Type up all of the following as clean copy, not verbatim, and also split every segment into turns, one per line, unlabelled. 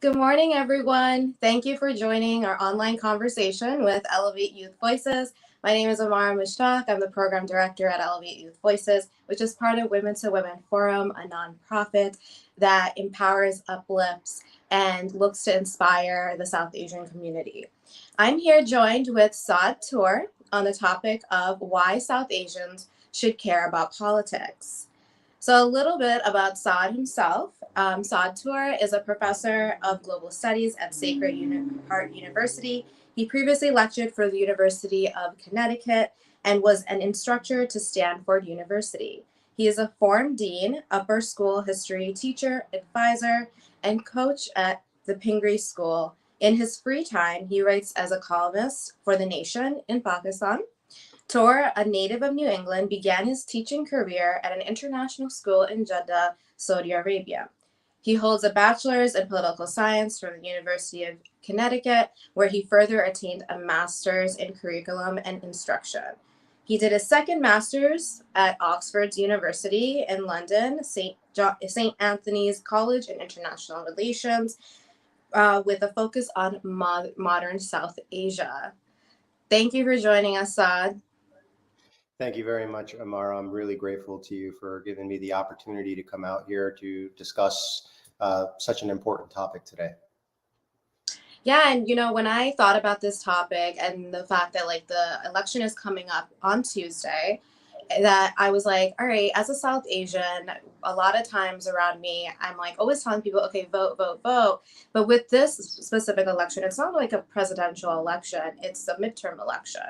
Good morning, everyone. Thank you for joining our online conversation with Elevate Youth Voices. My name is Amara Mushtaq. I'm the program director at Elevate Youth Voices, which is part of Women to Women Forum, a nonprofit that empowers, uplifts, and looks to inspire the South Asian community. I'm here joined with Saad Toor on the topic of why South Asians should care about politics. So a little bit about Saad himself. Saad Toor is a professor of global studies at Sacred Heart University. He previously lectured for the University of Connecticut and was an instructor to Stanford University. He is a former dean, upper school history teacher, advisor, and coach at the Pingree School. In his free time, he writes as a columnist for The Nation in Pakistan. Toor, a native of New England, began his teaching career at an international school in Jeddah, Saudi Arabia. He holds a bachelor's in political science from the University of Connecticut, where he further attained a master's in curriculum and instruction. He did his second master's at Oxford University in London, St. Anthony's College in International Relations, with a focus on modern South Asia. Thank you for joining us, Saad.
Thank you very much, Amara. I'm really grateful to you for giving me the opportunity to come out here to discuss such an important topic today.
Yeah, and when I thought about this topic and the fact that the election is coming up on Tuesday, that I was like, all right, as a South Asian, a lot of times around me, I'm always telling people, okay, vote, vote, vote. But with this specific election, it's not like a presidential election, it's a midterm election.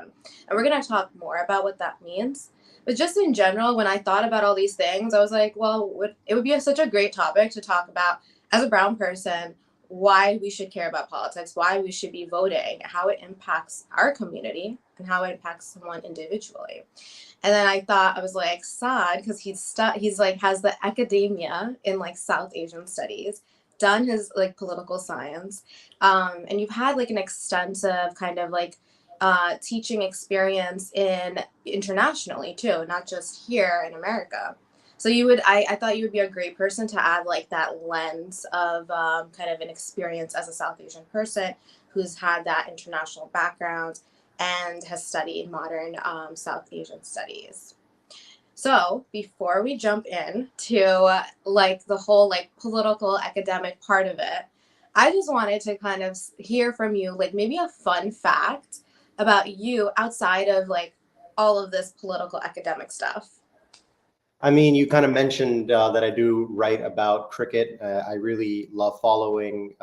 And we're going to talk more about what that means. But just in general, when I thought about all these things, I was like, well, it would be such a great topic to talk about as a brown person, why we should care about politics, why we should be voting, how it impacts our community, and how it impacts someone individually. And then I was like, Saad, because he's has the academia in South Asian studies, done his political science, and you've had an extensive kind of teaching experience internationally too, not just here in America. So I thought you would be a great person to add that lens of kind of an experience as a South Asian person who's had that international background and has studied modern South Asian studies. So before we jump in to the whole political academic part of it, I just wanted to kind of hear from you maybe a fun fact about you outside of all of this political academic stuff.
I mean, you kind of mentioned that I do write about cricket. I really love following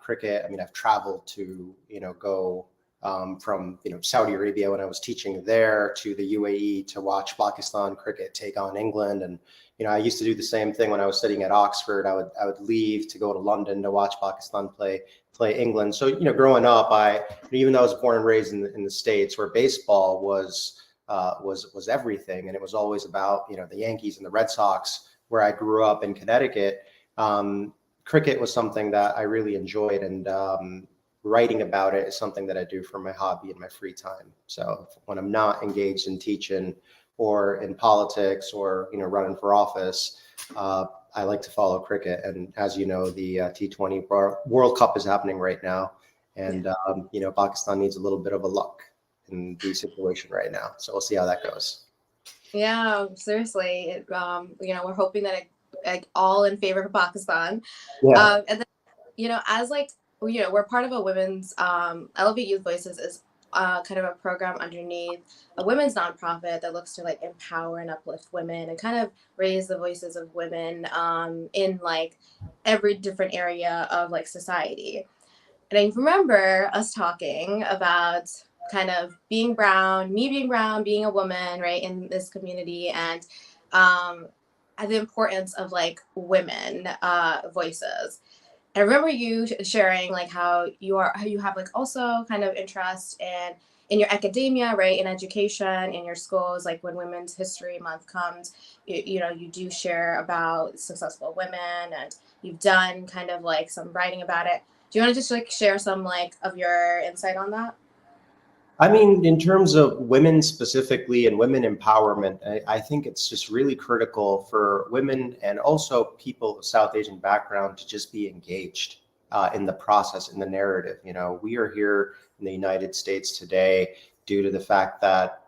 cricket. I mean, I've traveled to, go from, Saudi Arabia when I was teaching there to the UAE to watch Pakistan cricket take on England. And, I used to do the same thing when I was studying at Oxford. I would leave to go to London to watch Pakistan play England. So, growing up, even though I was born and raised in the States where baseball was everything, and it was always about the Yankees and the Red Sox where I grew up in Connecticut. Cricket was something that I really enjoyed, and writing about it is something that I do for my hobby in my free time. So when I'm not engaged in teaching or in politics or running for office, I like to follow cricket. And as you know, the T20 World Cup is happening right now, and Pakistan needs a little bit of a luck in the situation right now. So we'll see how that goes.
Yeah, seriously. We're hoping that all in favor of Pakistan.
Yeah.
And then, as we're part of a women's Elevate Youth Voices is kind of a program underneath a women's nonprofit that looks to empower and uplift women and kind of raise the voices of women in every different area of society. And I remember us talking about kind of being brown, me being brown, being a woman, right, in this community, and the importance of women voices. And I remember you sharing how you have also kind of interest in your academia, right, in education, in your schools, when Women's History Month comes, you do share about successful women, and you've done kind of some writing about it. Do you want to just share some of your insight on that?
I mean, in terms of women specifically and women empowerment, I think it's just really critical for women and also people of South Asian background to just be engaged. in the process, in the narrative. You know, we are here in the United States today due to the fact that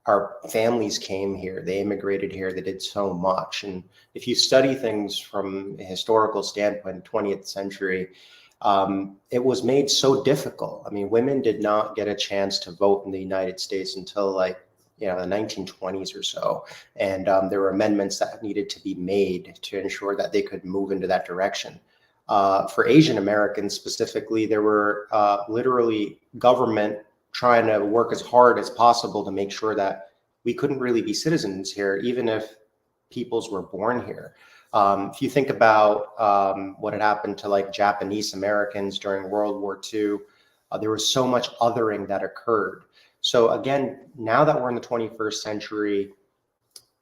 our families came here, they immigrated here, they did so much. And if you study things from a historical standpoint, 20th century, it was made so difficult. I mean, women did not get a chance to vote in the United States until like, you know, the 1920s or so. And there were amendments that needed to be made to ensure that they could move into that direction. For Asian Americans specifically, there were literally government trying to work as hard as possible to make sure that we couldn't really be citizens here, even if peoples were born here. If you think about what had happened to like Japanese Americans during World War II, there was so much othering that occurred. So again, now that we're in the 21st century,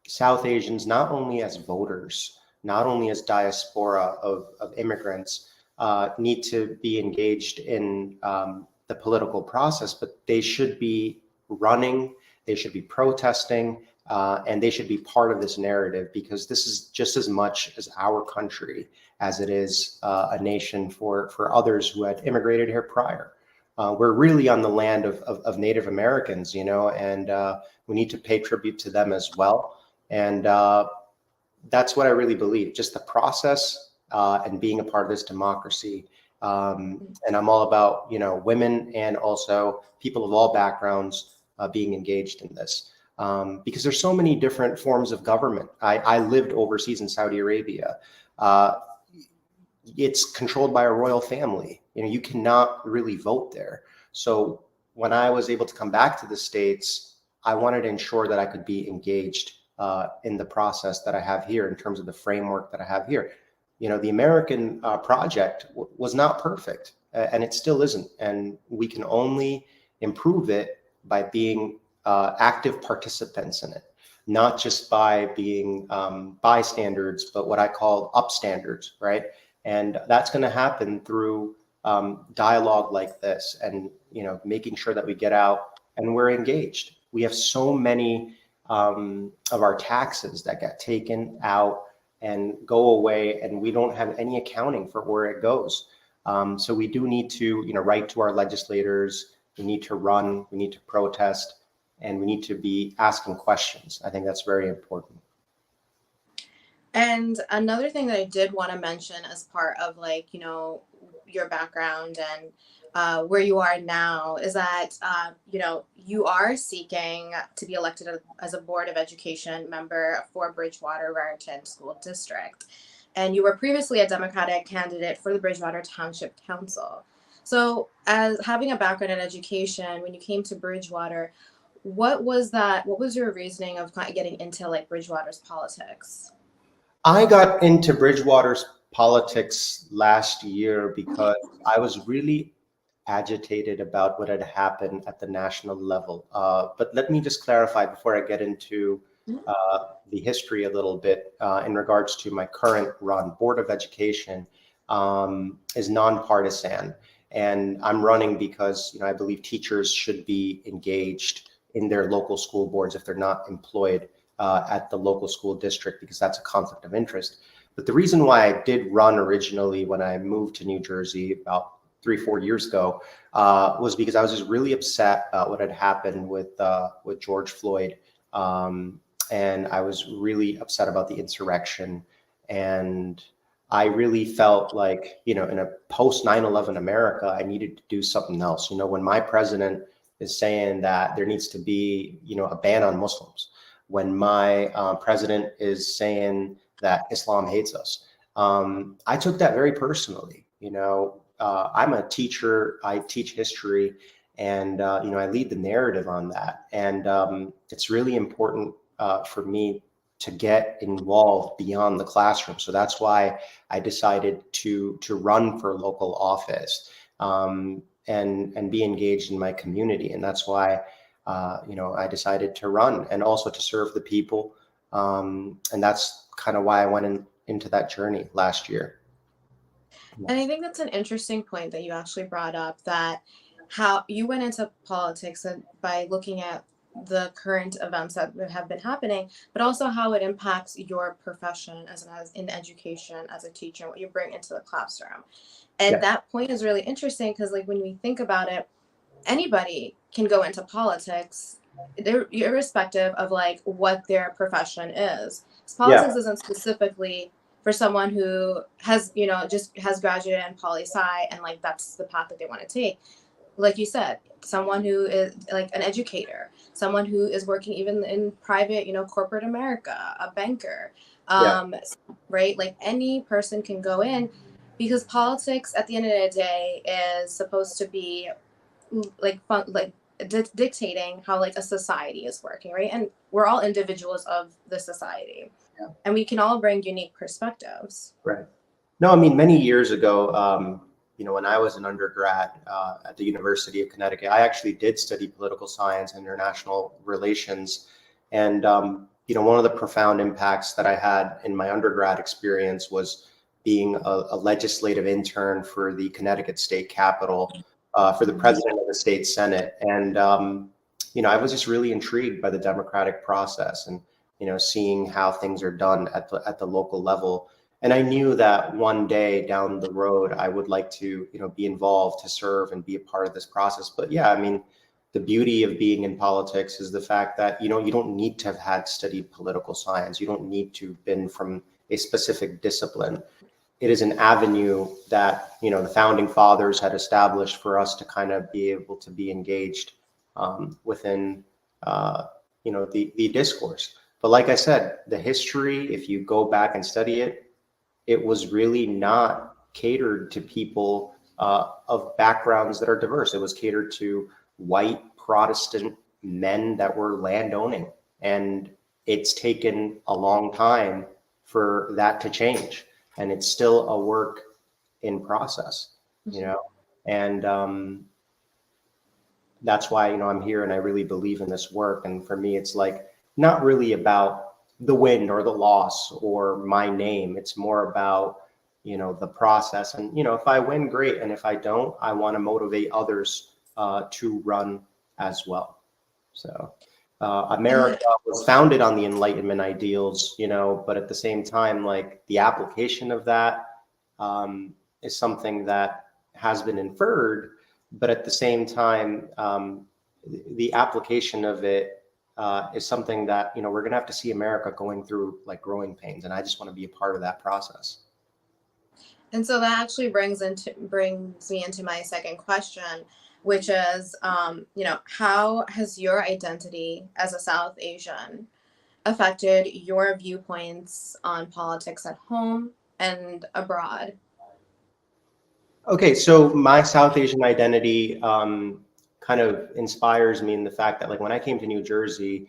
South Asians, not only as voters, not only as diaspora of immigrants, need to be engaged in the political process, but they should be running, they should be protesting, and they should be part of this narrative, because this is just as much as our country as it is a nation for others who had immigrated here prior. We're really on the land of Native Americans, you know, and we need to pay tribute to them as well. And that's what I really believe, just the process and being a part of this democracy. And I'm all about, you know, women and also people of all backgrounds being engaged in this. Because there's so many different forms of government. I lived overseas in Saudi Arabia. It's controlled by a royal family. You know, you cannot really vote there. So when I was able to come back to the States, I wanted to ensure that I could be engaged in the process that I have here in terms of the framework that I have here. You know, the American project was not perfect, and it still isn't. And we can only improve it by being active participants in it, not just by being bystanders, but what I call upstanders, right? And that's going to happen through dialogue like this, and you know, making sure that we get out and we're engaged. We have so many of our taxes that get taken out and go away, and we don't have any accounting for where it goes. So we do need to, you know, write to our legislators. We need to run. We need to protest, and we need to be asking questions. I think that's very important.
And another thing that I did want to mention as part of like, you know, your background and where you are now is that, you know, you are seeking to be elected as a Board of Education member for Bridgewater Raritan School District. And you were previously a Democratic candidate for the Bridgewater Township Council. So as having a background in education, when you came to Bridgewater, what was that? What was your reasoning of getting into like Bridgewater's politics?
I got into Bridgewater's politics last year because I was really agitated about what had happened at the national level. But let me just clarify before I get into the history a little bit in regards to my current run. Board of Education is nonpartisan, and I'm running because, you know, I believe teachers should be engaged in their local school boards if they're not employed at the local school district, because that's a conflict of interest. But the reason why I did run originally when I moved to New Jersey about 3-4 years ago was because I was just really upset about what had happened with George Floyd, and I was really upset about the insurrection. And I really felt like, you know, in a post 9/11 America, I needed to do something else. You know, when my president is saying that there needs to be, you know, a ban on Muslims, when my president is saying that Islam hates us, I took that very personally. You know, I'm a teacher. I teach history, and you know, I lead the narrative on that. And it's really important for me to get involved beyond the classroom. So that's why I decided to run for local office and be engaged in my community. And that's why you know, I decided to run and also to serve the people. And that's kind of why I went into that journey last year.
And I think that's an interesting point that you actually brought up, that how you went into politics and by looking at the current events that have been happening, but also how it impacts your profession as in education, as a teacher, and what you bring into the classroom. And
Yeah.
that point is really interesting because, like, when we think about it, anybody can go into politics, irrespective of like what their profession is.
Yeah.
Politics isn't specifically for someone who has, just has graduated in poli sci and like that's the path that they want to take. Like you said, someone who is like an educator, someone who is working even in private, corporate America, a banker,
Yeah.
um, right? Like any person can go in because politics at the end of the day is supposed to be like dictating how like a society is working, right? And we're all individuals of the society,
Yeah.
and we can all bring unique perspectives.
Right. No, I mean, many years ago, when I was an undergrad at the University of Connecticut, I actually did study political science and international relations. And, one of the profound impacts that I had in my undergrad experience was being a legislative intern for the Connecticut State Capitol, for the president of the state Senate. And, I was just really intrigued by the democratic process and, seeing how things are done at the local level. And I knew that one day down the road, I would like to, be involved, to serve and be a part of this process. But yeah, I mean, the beauty of being in politics is the fact that, you don't need to have had studied political science. You don't need to have been from a specific discipline. It is an avenue that, the founding fathers had established for us to kind of be able to be engaged within, the discourse. But like I said, the history, if you go back and study it, it was really not catered to people of backgrounds that are diverse. It was catered to white Protestant men that were landowning. And it's taken a long time for that to change. And it's still a work in process, and that's why, I'm here and I really believe in this work. And for me, it's like not really about the win or the loss or my name. It's more about, the process. And, if I win, great. And if I don't, I want to motivate others to run as well. So America was founded on the Enlightenment ideals, but at the same time, like the application of that is something that has been inferred, but at the same time, the application of it is something that, we're going to have to see America going through like growing pains. And I just want to be a part of that process.
And so that actually brings me into my second question, which is, how has your identity as a South Asian affected your viewpoints on politics at home and abroad?
Okay, so my South Asian identity kind of inspires me in the fact that, like, when I came to New Jersey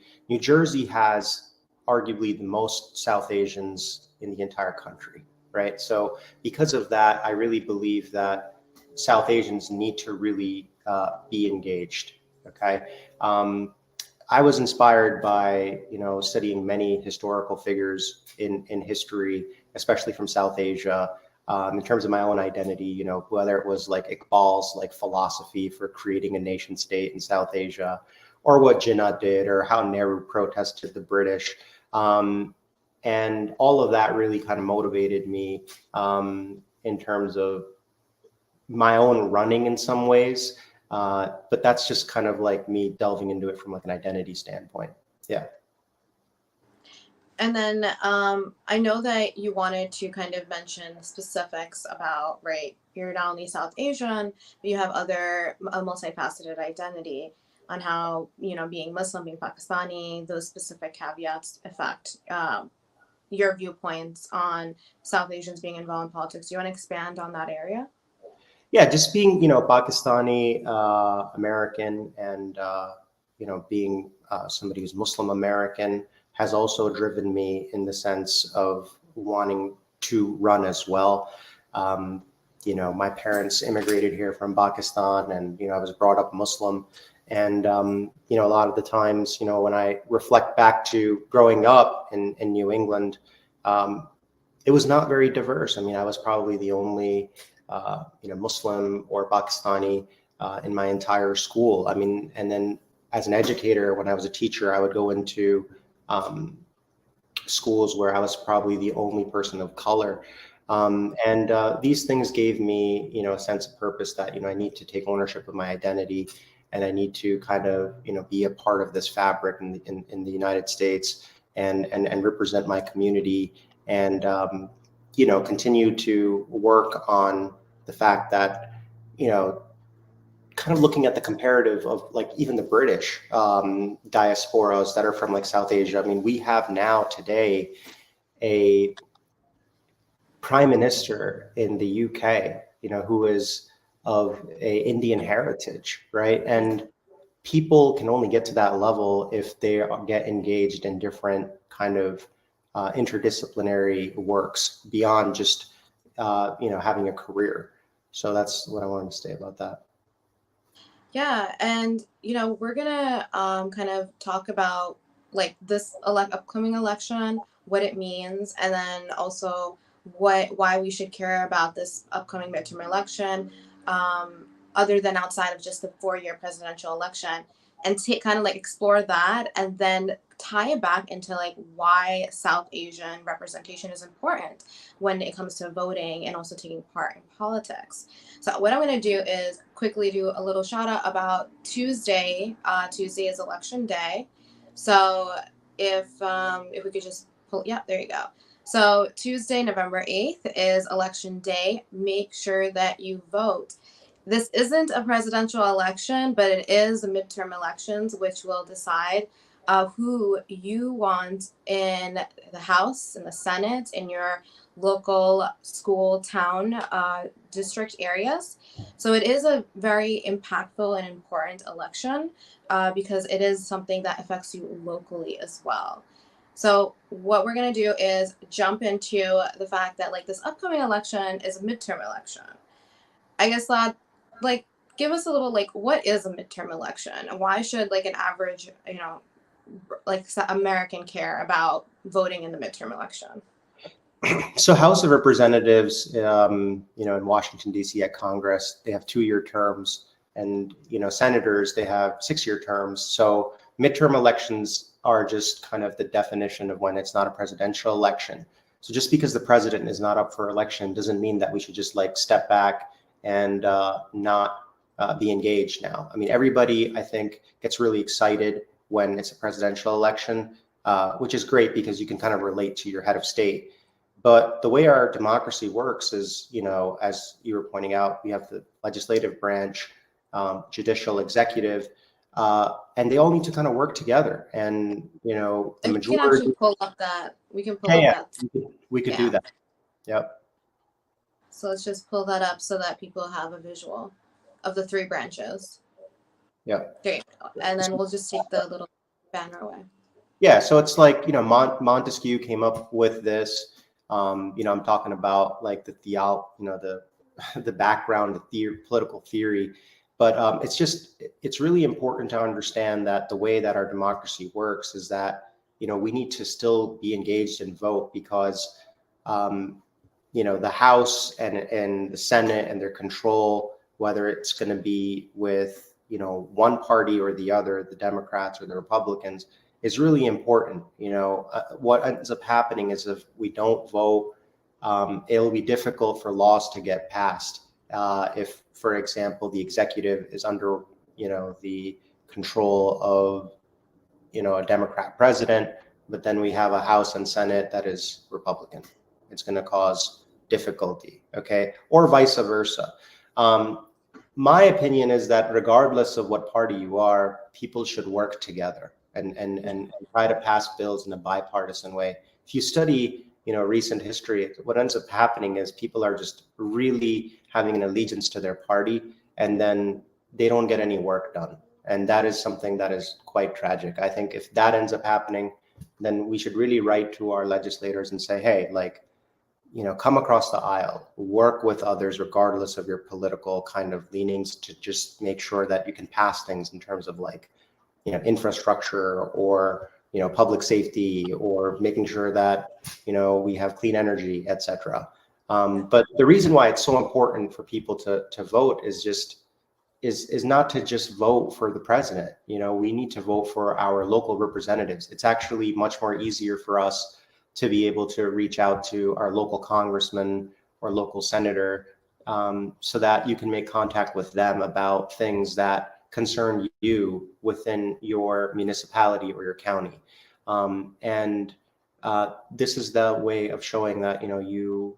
has arguably the most South Asians in the entire country, right? So because of that, I really believe that South Asians need to really be engaged. Okay. I was inspired by, studying many historical figures in history, especially from South Asia. In terms of my own identity, whether it was like Iqbal's like philosophy for creating a nation state in South Asia, or what Jinnah did, or how Nehru protested the British. And all of that really kind of motivated me in terms of my own running in some ways. But that's just kind of like me delving into it from like an identity standpoint. Yeah.
And then I know that you wanted to kind of mention specifics about, right, you're not only South Asian, but you have a multifaceted identity on how, being Muslim, being Pakistani, those specific caveats affect your viewpoints on South Asians being involved in politics. Do you want to expand on that area?
Yeah, just being, Pakistani American and, being somebody who's Muslim American has also driven me in the sense of wanting to run as well. My parents immigrated here from Pakistan, and, I was brought up Muslim. And, a lot of the times, when I reflect back to growing up in New England, it was not very diverse. I mean, I was probably the only, Muslim or Pakistani in my entire school. I mean, and then as an educator, when I was a teacher, I would go into schools where I was probably the only person of color. And these things gave me, a sense of purpose that, I need to take ownership of my identity, and I need to kind of, be a part of this fabric in the United States, and represent my community, and, continue to work on the fact that, kind of looking at the comparative of like even the British diasporas that are from like South Asia. I mean, we have now today a prime minister in the UK, who is of a Indian heritage, right? And people can only get to that level if they get engaged in different kind of interdisciplinary works beyond just having a career. So that's what I wanted to say about that.
Yeah, and we're gonna kind of talk about like this upcoming election, what it means, and then also why we should care about this upcoming midterm election, other than outside of just the 4-year presidential election, and take kind of like explore that, and then tie it back into like why South Asian representation is important when it comes to voting and also taking part in politics. So what I'm going to do is quickly do a little shout out about Tuesday. Tuesday is election day. So if we could just pull, yeah, there you go. So Tuesday, November 8th is election day. Make sure that you vote. This isn't a presidential election, but it is a midterm elections, which will decide who you want in the House, in the Senate, in your local school, town, district areas. So it is a very impactful and important election because it is something that affects you locally as well. So what we're going to do is jump into the fact that like this upcoming election is a midterm election. I guess that like give us a little like what is a midterm election and why should like an average, like American care about voting in the midterm election?
So House of Representatives, in Washington, D.C. at Congress, they have 2-year terms, and, senators, they have 6-year terms. So midterm elections are just kind of the definition of when it's not a presidential election. So just because the president is not up for election doesn't mean that we should just like step back and not be engaged now. I mean, everybody, I think, gets really excited when it's a presidential election, which is great because you can kind of relate to your head of state. But the way our democracy works is, as you were pointing out, we have the legislative branch, judicial, executive, and they all need to kind of work together. And, the
And we can
majority.
actually pull up that. We can pull
Yeah,
up
yeah,
that.
we could
Yeah.
do that. Yep.
So let's just pull that up so that people have a visual of the 3 branches.
Yep.
There you go. And then we'll just take the little banner away.
Yeah. So it's like, Montesquieu came up with this. I'm talking about like the background, the political theory, but it's really important to understand that the way that our democracy works is that, we need to still be engaged and vote because, the House and the Senate and their control, whether it's going to be with, one party or the other, the Democrats or the Republicans, is really important. What ends up happening is if we don't vote, it'll be difficult for laws to get passed. If, for example, the executive is under, the control of, a Democrat president, but then we have a House and Senate that is Republican, it's going to cause difficulty. Okay. Or vice versa. My opinion is that regardless of what party you are, people should work together and try to pass bills in a bipartisan way. If you study, recent history, what ends up happening is people are just really having an allegiance to their party, and then they don't get any work done. And that is something that is quite tragic. I think if that ends up happening, then we should really write to our legislators and say, hey, like, come across the aisle, work with others, regardless of your political kind of leanings, to just make sure that you can pass things in terms of like, infrastructure or, public safety, or making sure that, we have clean energy, etc. But the reason why it's so important for people to vote is just, is not to just vote for the president. We need to vote for our local representatives. It's actually much more easier for us to be able to reach out to our local congressman or local senator, so that you can make contact with them about things that concern you within your municipality or your county. And this is the way of showing that you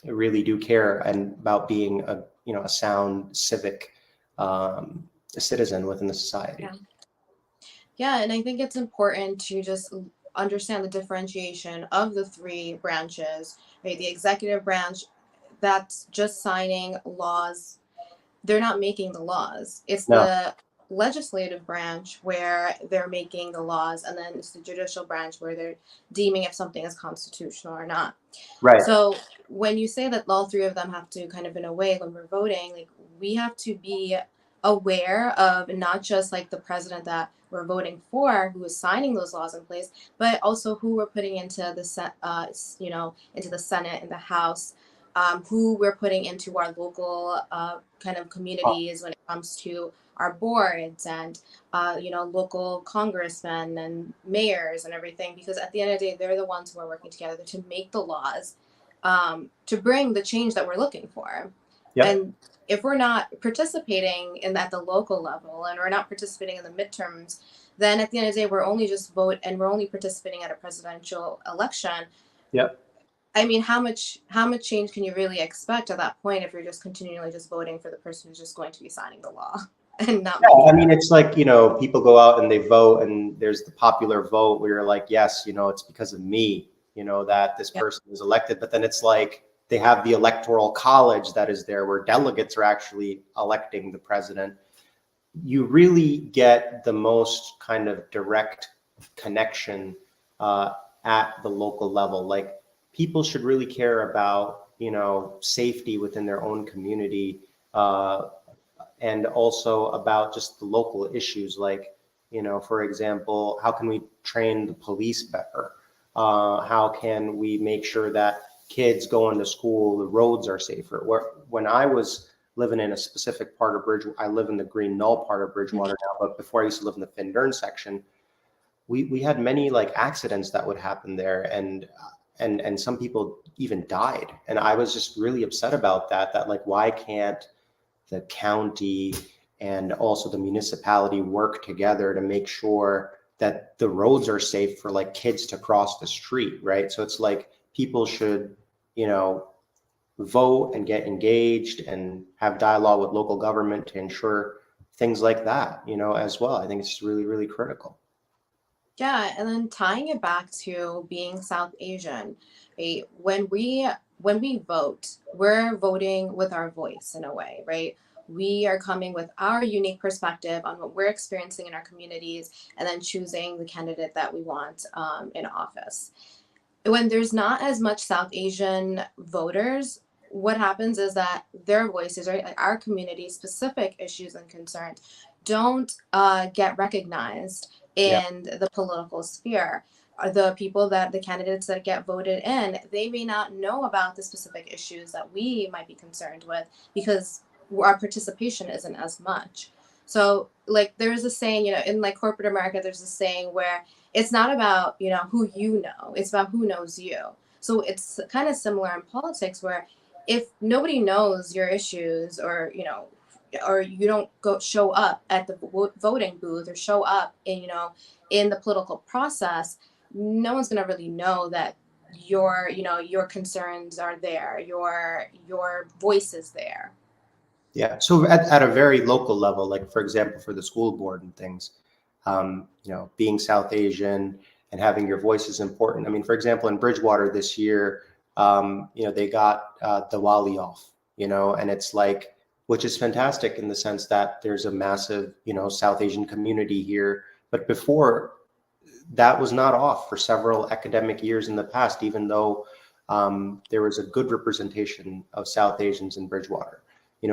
really do care and about being a sound civic citizen within the society.
Yeah. Yeah, and I think it's important to just understand the differentiation of the three branches, right? The executive branch, that's just signing laws. They're not making the laws. It's
No,
the legislative branch where they're making the laws, and then it's the judicial branch where they're deeming if something is constitutional or not.
right.
So when you say that all three of them have to kind of, in a way, when we're voting, like we have to be aware of not just like the president that we're voting for, who is signing those laws in place, but also who we're putting into the into the Senate and the House, who we're putting into our local kind of communities when it comes to our boards and local congressmen and mayors and everything, because at the end of the day they're the ones who are working together to make the laws, to bring the change that we're looking for.
Yep.
And if we're not participating in at the local level and we're not participating in the midterms, then at the end of the day we're only just vote and we're only participating at a presidential election.
Yep.
I mean, how much change can you really expect at that point if you're just continually just voting for the person who's just going to be signing the law and not
Yeah, I
making
mean,
it?
it's like, people go out and they vote, and there's the popular vote where you're like, yes, it's because of me, that this
Yeah.
person is elected. But then it's like they have the electoral college that is there where delegates are actually electing the president. You really get the most kind of direct connection at the local level. Like, people should really care about, safety within their own community, and also about just the local issues. Like, for example, how can we train the police better? How can we make sure that kids going to school, the roads are safer? When I was living in a specific part of Bridgewater, I live in the Green Knoll part of Bridgewater now, but before I used to live in the Findern section, we had many like accidents that would happen there, and some people even died. And I was just really upset about that like, why can't the county and also the municipality work together to make sure that the roads are safe for like kids to cross the street, right? So it's like people should, vote and get engaged and have dialogue with local government to ensure things like that, as well. I think it's really, really critical.
Yeah, and then tying it back to being South Asian, right? When we vote, we're voting with our voice in a way, right? We are coming with our unique perspective on what we're experiencing in our communities, and then choosing the candidate that we want in office. When there's not as much South Asian voters, what happens is that their voices, right, like our community specific issues and concerns, don't get recognized
Yeah.
in the political sphere. The people that the candidates that get voted in, they may not know about the specific issues that we might be concerned with because our participation isn't as much. So, like, there's a saying, in like corporate America, there's a saying where it's not about who you know, it's about who knows you. So it's kind of similar in politics, where if nobody knows your issues, or you don't go show up at the voting booth or show up in the political process, no one's going to really know that your concerns are there, your voice is there.
Yeah. So at a very local level, like for example, for the school board and things, being South Asian and having your voice is important. I mean, for example, in Bridgewater this year, they got the Wali off, and it's like, which is fantastic in the sense that there's a massive, South Asian community here. But before, that was not off for several academic years in the past, even though there was a good representation of South Asians in Bridgewater.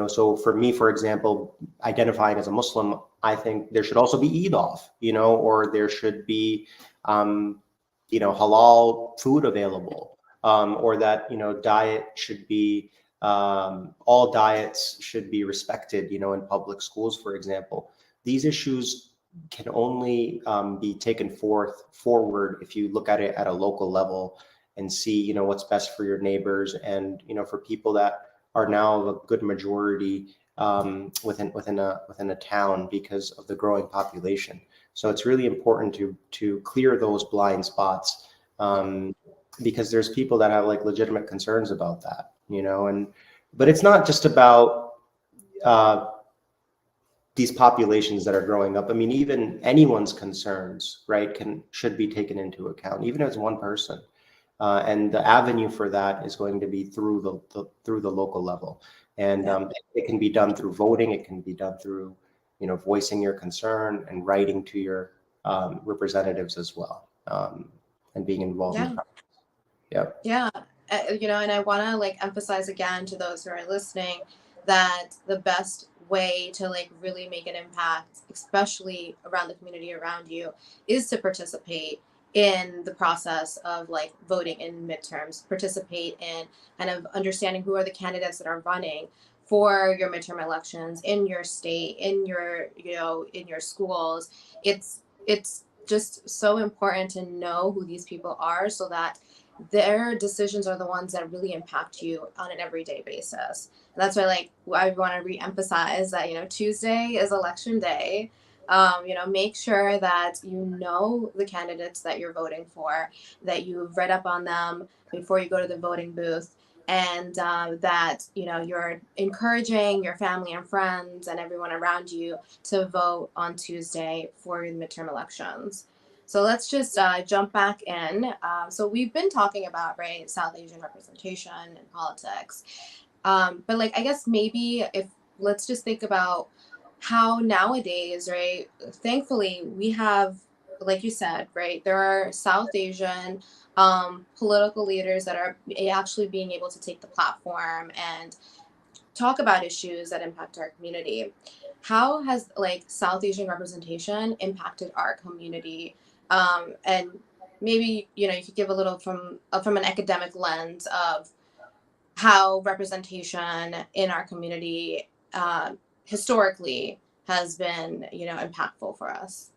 So for me, for example, identifying as a Muslim, I think there should also be Eid off, or there should be, halal food available, or that, diet should be All diets should be respected, in public schools, for example. These issues can only be taken forward if you look at it at a local level and see, what's best for your neighbors, and for people that are now a good majority within a town because of the growing population. So it's really important to clear those blind spots, because there's people that have like legitimate concerns about that, and but it's not just about uh, these populations that are growing up. I mean, even anyone's concerns, right, should be taken into account, even as one person. And the avenue for that is going to be through the local level, and it can be done through voting. It can be done through, voicing your concern and writing to your representatives as well, and being involved in the
Yeah.
process. Yep.
Yeah. And I want to like emphasize again to those who are listening that the best way to like really make an impact, especially around the community around you, is to participate in the process of like voting in midterms, participate in kind of understanding who are the candidates that are running for your midterm elections in your state, in your, in your schools. It's just so important to know who these people are so that their decisions are the ones that really impact you on an everyday basis. And that's why, like, I want to re-emphasize that Tuesday is election day. Make sure that you know the candidates that you're voting for, that you've read up on them before you go to the voting booth, and that you're encouraging your family and friends and everyone around you to vote on Tuesday for the midterm elections. So let's just jump back in. So we've been talking about, right, South Asian representation in politics. But like, I guess maybe if let's just think about how nowadays, right, thankfully we have, like you said, right, there are South Asian political leaders that are actually being able to take the platform and talk about issues that impact our community. How has like South Asian representation impacted our community? And maybe you could give a little from an academic lens of how representation in our community historically has been impactful for us.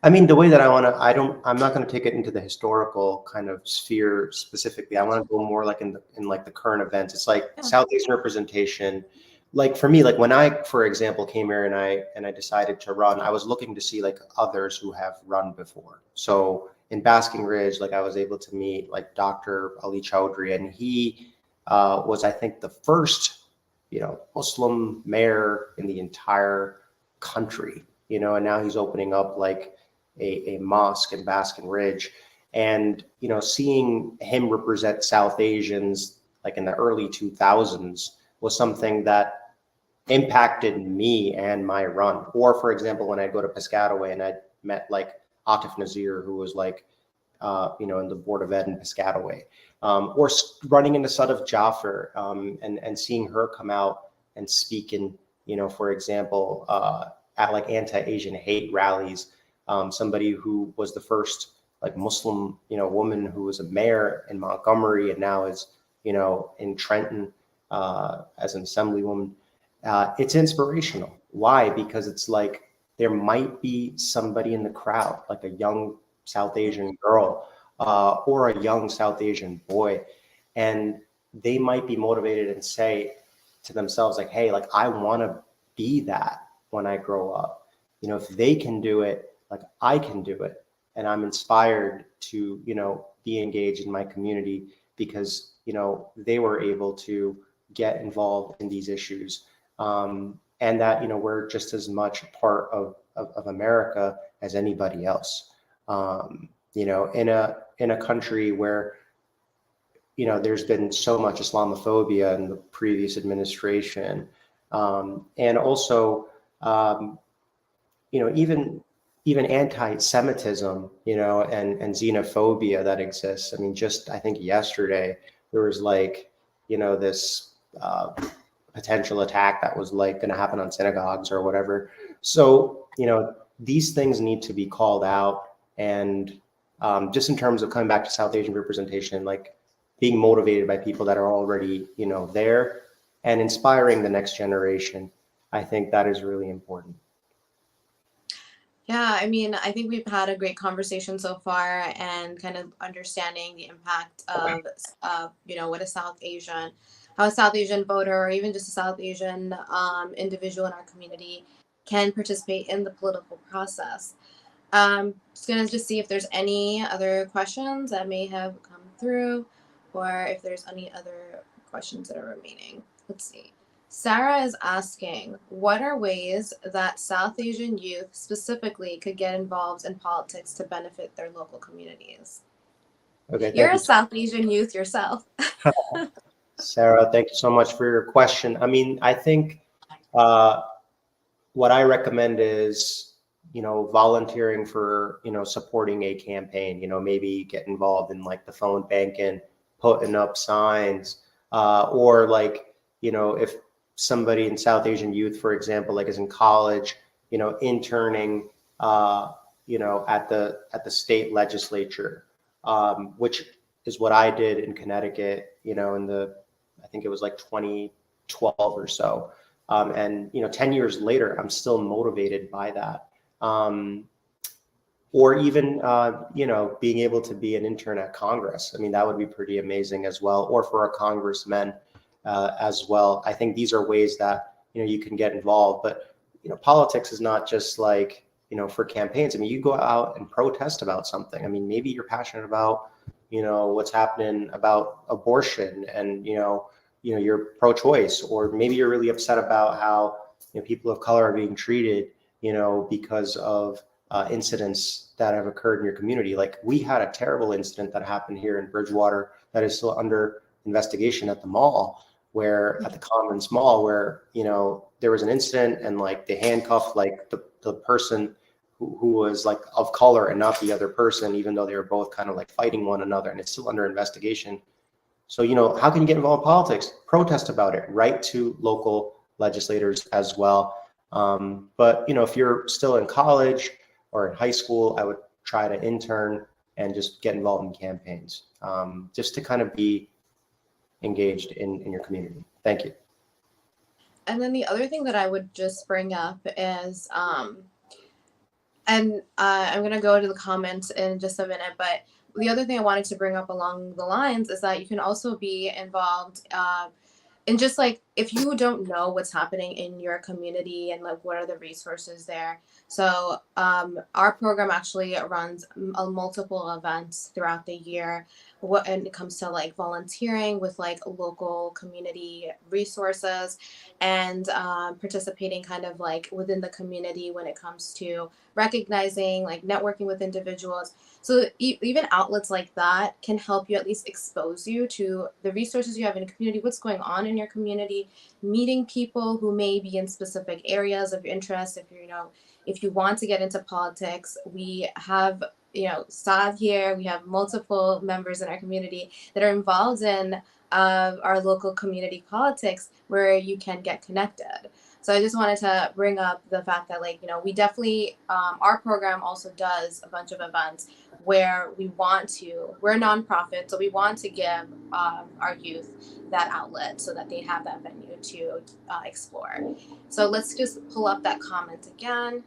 I mean, the way that I'm not going to take it into the historical kind of sphere specifically. I want to go more like in like the current events. It's like
Yeah.
South Asian representation. Like for me, like when I, for example, came here and I decided to run, I was looking to see like others who have run before. So in Basking Ridge, like I was able to meet like Dr. Ali Chowdhury, and he was, I think, the first, Muslim mayor in the entire country, and now he's opening up like a mosque in Baskin Ridge. And, seeing him represent South Asians like in the early 2000s was something that impacted me and my run. Or, for example, when I go to Piscataway and I met like Atif Nazir, who was like, in the Board of Ed in Piscataway, or running into Sadaf Jaffer, and seeing her come out and speak in, for example, at like anti-Asian hate rallies. Somebody who was the first like Muslim, woman who was a mayor in Montgomery and now is, in Trenton as an assemblywoman. It's inspirational. Why? Because it's like there might be somebody in the crowd, like a young South Asian girl or a young South Asian boy, and they might be motivated and say to themselves, like, hey, like I want to be that when I grow up. If they can do it, like I can do it. And I'm inspired to, be engaged in my community because, they were able to get involved in these issues. And that, we're just as much a part of America as anybody else. In a country where, there's been so much Islamophobia in the previous administration. And also, even anti-Semitism, and xenophobia that exists. I mean, just I think yesterday there was like, this potential attack that was like going to happen on synagogues or whatever. So, these things need to be called out. And just in terms of coming back to South Asian representation, like, being motivated by people that are already, there, and inspiring the next generation. I think that is really important.
Yeah, I mean, I think we've had a great conversation so far, and kind of understanding the impact of, what a South Asian, how a South Asian voter, or even just a South Asian individual in our community can participate in the political process. Just gonna just see if there's any other questions that may have come through, or if there's any other questions that are remaining. Let's see. Sarah is asking, what are ways that South Asian youth specifically could get involved in politics to benefit their local communities?
Okay,
You're
thank
a
you,
South Asian youth yourself.
Sarah. Thank you so much for your question. I mean, I think uh, what I recommend is, volunteering for, supporting a campaign, maybe get involved in like the phone banking, putting up signs, or like, if somebody in South Asian youth, for example, like is in college, interning, at the state legislature, which is what I did in Connecticut, I think it was like 2012 or so. And 10 years later, I'm still motivated by that. Or even being able to be an intern at Congress. I mean, that would be pretty amazing as well. Or for a congressman as well. I think these are ways that you can get involved. But politics is not just like for campaigns. I mean, you go out and protest about something. I mean, maybe you're passionate about what's happening about abortion, and you're pro-choice, or maybe you're really upset about how people of color are being treated, because of incidents that have occurred in your community. Like we had a terrible incident that happened here in Bridgewater that is still under investigation at the mall, where at the Commons Mall, where there was an incident and like they handcuffed like the person who was like of color and not the other person, even though they were both kind of like fighting one another, and it's still under investigation. So, how can you get involved in politics? Protest about it, write to local legislators as well. But, if you're still in college or in high school, I would try to intern and just get involved in campaigns, just to kind of be engaged in your community. Thank you.
And then the other thing that I would just bring up is, and I'm going to go to the comments in just a minute, but the other thing I wanted to bring up along the lines is that you can also be involved in just like, if you don't know what's happening in your community and like what are the resources there. So our program actually runs multiple events throughout the year when it comes to like volunteering with like local community resources, and participating kind of like within the community when it comes to recognizing, like networking with individuals. So even outlets like that can help you at least expose you to the resources you have in the community, what's going on in your community, meeting people who may be in specific areas of interest. If you want to get into politics, we have Saad here. We have multiple members in our community that are involved in our local community politics, where you can get connected. So I just wanted to bring up the fact that we definitely, our program also does a bunch of events where we're a nonprofit, so we want to give our youth that outlet so that they have that venue to explore. So let's just pull up that comment again.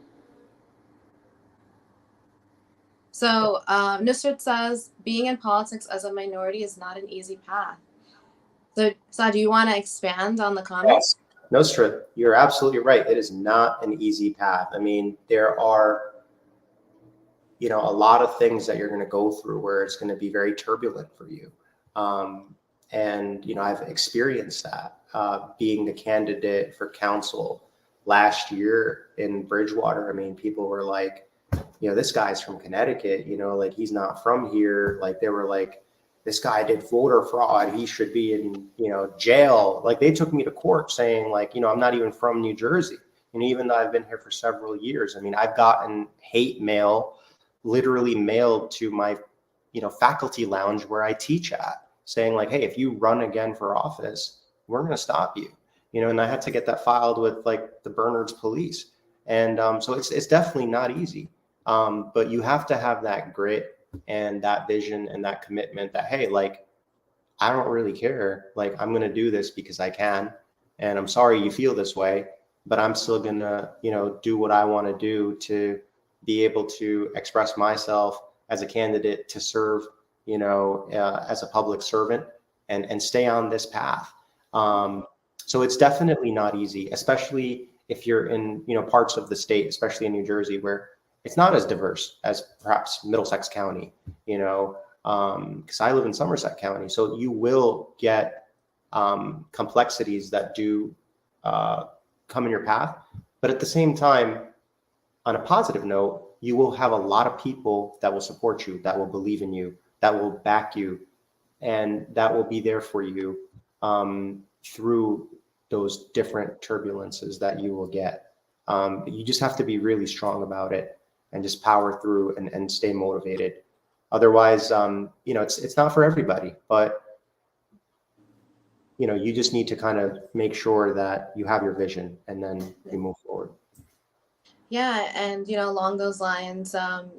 So Nusrat says, being in politics as a minority is not an easy path. So do you want to expand on the comment?
Yes. Nusrat, you're absolutely right. It is not an easy path. I mean, there are a lot of things that you're going to go through where it's going to be very turbulent for you. And I've experienced that being the candidate for council last year in Bridgewater. I mean, people were like, this guy's from Connecticut, like he's not from here. Like they were like, this guy did voter fraud. He should be in, jail. Like they took me to court saying like, I'm not even from New Jersey. And even though I've been here for several years, I mean, I've gotten hate mail literally mailed to my, faculty lounge where I teach at, saying like, hey, if you run again for office, we're going to stop you, and I had to get that filed with like the Bernards police. And so it's definitely not easy. But you have to have that grit and that vision and that commitment that, hey, like I don't really care. Like, I'm going to do this because I can. And I'm sorry you feel this way, but I'm still going to, do what I want to do to be able to express myself as a candidate to serve, as a public servant and stay on this path. So it's definitely not easy, especially if you're in, parts of the state, especially in New Jersey, where it's not as diverse as perhaps Middlesex County, because I live in Somerset County. So you will get complexities that do come in your path. But at the same time, on a positive note, you will have a lot of people that will support you, that will believe in you, that will back you, and that will be there for you through those different turbulences that you will get. You just have to be really strong about it and just power through and stay motivated. Otherwise, it's not for everybody, but you just need to kind of make sure that you have your vision and then you move forward.
Yeah, and along those lines,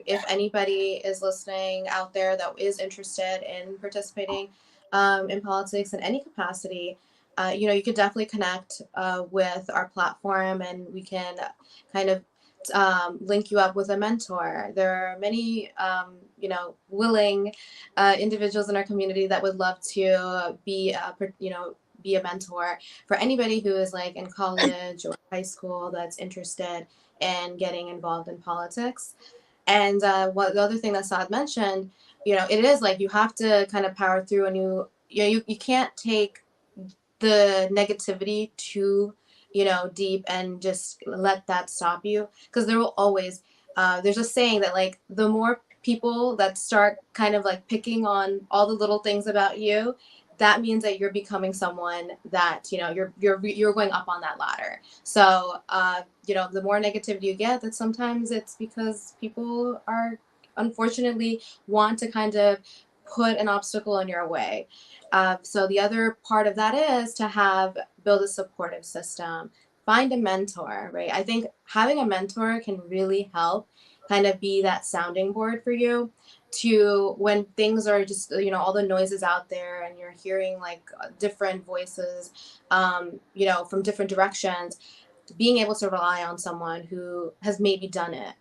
if anybody is listening out there that is interested in participating in politics in any capacity, you could definitely connect with our platform, and we can kind of link you up with a mentor. There are many, willing individuals in our community that would love to be a mentor for anybody who is like in college or high school that's interested and getting involved in politics. And what the other thing that Saad mentioned, it is like you have to kind of power through, and you can't take the negativity too, deep and just let that stop you, because there will always there's a saying that like the more people that start kind of like picking on all the little things about you, that means that you're becoming someone that you're going up on that ladder. So the more negativity you get, that sometimes it's because people are unfortunately want to kind of put an obstacle in your way. So the other part of that is to build a supportive system, find a mentor, right? I think having a mentor can really help kind of be that sounding board for you, to when things are just all the noises out there and you're hearing like different voices from different directions. Being able to rely on someone who has maybe done it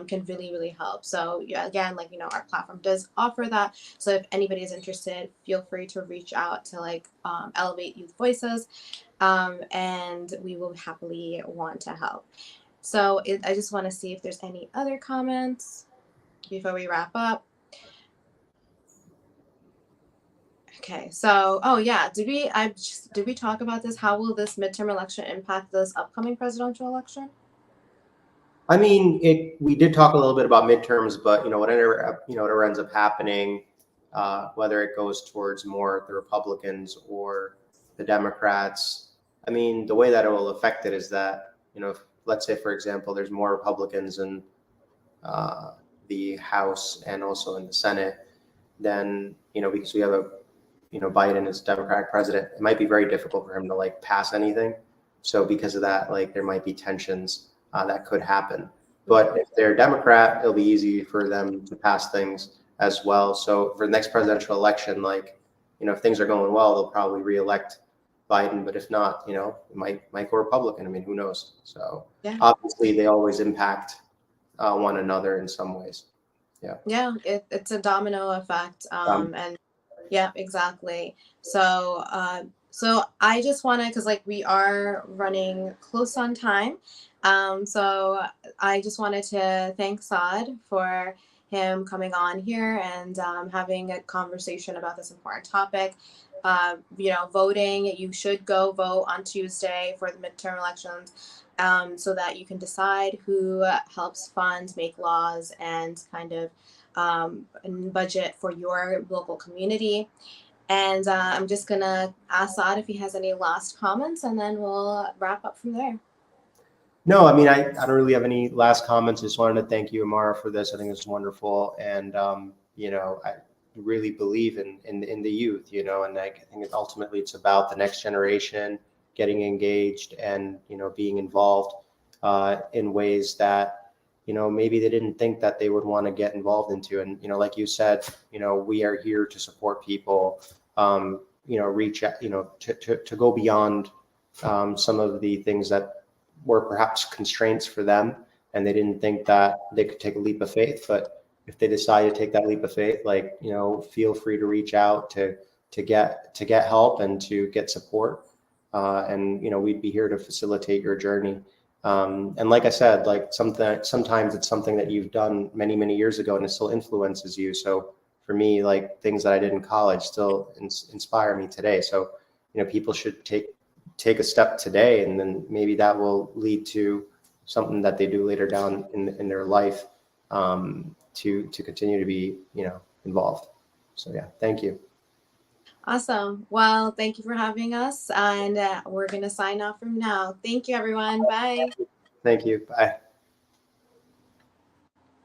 can really, really help. So yeah, again, like our platform does offer that. So if anybody is interested, feel free to reach out to like Elevate Youth Voices, and we will happily want to help. So I just want to see if there's any other comments before we wrap up. Okay, so oh yeah, did we talk about this? How will this midterm election impact this upcoming presidential election?
I mean, we did talk a little bit about midterms, but whatever ends up happening, whether it goes towards more the Republicans or the Democrats, I mean, the way that it will affect it is that, if, let's say, for example, there's more Republicans in the House and also in the Senate, then, because we have Biden as Democratic president, it might be very difficult for him to like pass anything. So because of that, like there might be tensions that could happen. But if they're Democrat, it'll be easy for them to pass things as well. So for the next presidential election, like, if things are going well, they'll probably reelect Biden. But if not, it might go Republican. I mean, who knows? So
Yeah.
obviously they always impact one another in some ways. Yeah.
Yeah, it's a domino effect. And yeah, exactly. So I just want to, because like we are running close on time. So I just wanted to thank Saad for him coming on here and having a conversation about this important topic. Voting, you should go vote on Tuesday for the midterm elections, so that you can decide who helps fund, make laws, and kind of budget for your local community. And I'm just going to ask Saad if he has any last comments, and then we'll wrap up from there.
No, I mean, I don't really have any last comments. Just wanted to thank you, Amara, for this. I think it's wonderful. And, I really believe in the youth, and I think ultimately it's about the next generation getting engaged and, being involved in ways that, maybe they didn't think that they would want to get involved into. And, like you said, we are here to support people reach out, to go beyond some of the things that were perhaps constraints for them, and they didn't think that they could take a leap of faith. But if they decide to take that leap of faith, like, feel free to reach out to get help and to get support. And we'd be here to facilitate your journey. And like I said, like sometimes it's something that you've done many, many years ago and it still influences you. So for me, like things that I did in college still inspire me today. So, people should take a step today, and then maybe that will lead to something that they do later down in their life, to continue to be, involved. So yeah, thank you.
Awesome. Well, thank you for having us, and we're going to sign off from now. Thank you, everyone. Bye.
Thank you. Bye.